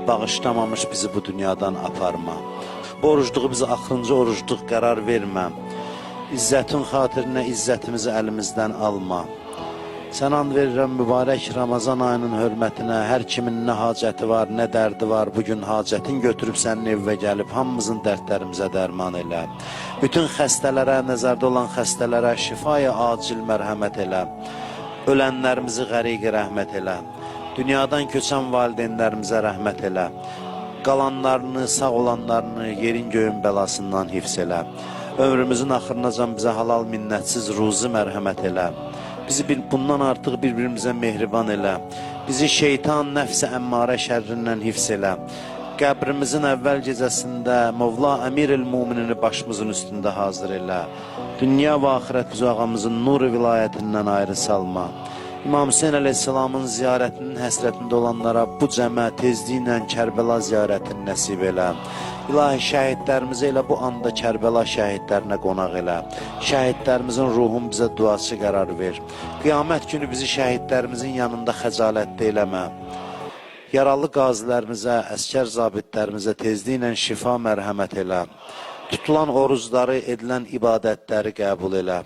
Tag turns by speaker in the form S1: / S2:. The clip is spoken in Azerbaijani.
S1: bağışlamamış bizi bu dünyadan aparma. Bu orucluğu bizi axırıncı orucluq qərar vermə. İzzətin xatirinə izzətimizi əlimizdən alma. Sən and verirəm mübarək Ramazan ayının hörmətinə, hər kimin nə hacəti var, nə dərdi var, bugün hacətin götürüb sənin evvə gəlib, hamımızın dərdlərimizə dərman elə. Bütün xəstələrə, nəzərdə olan xəstələrə şifaya acil mərhəmət elə. Ölənlərimizi qəriq rəhmət elə. Dünyadan köçən valideynlərimizə rəhmət elə. Qalanlarını, sağ olanlarını yerin göyün bəlasından hifz elə. Ömrümüzün axırınacan bizə halal minnətsiz ruzi mərhəmət elə. Bizi bundan artıq bir-birimizə mehriban elə. Bizi şeytan, nəfs-i əmmarə şərrindən hifz elə. Qəbrimizin əvvəl gecəsində Mövla Əmir-el-Muminini başımızın üstündə hazır elə. Dünya və axirət üzü ağamızın nur-u vilayətindən ayrı salma. İmam Hüseyin əleyhissalamın ziyarətinin həsrətində olanlara bu cəmə tezliklə Kərbəla ziyarətini nəsib elə. İlahi şəhidlərimizə elə bu anda Kərbəla şəhidlərinə qonaq elə. Şəhidlərimizin ruhun bizə duası qərar ver. Qiyamət günü bizi şəhidlərimizin yanında xəcalətdə eləmə. Yaralı qazilərimizə, əskər zabitlərimizə tezliklə şifa mərhəmət elə. Tutulan orucları, edilən ibadətləri qəbul elə.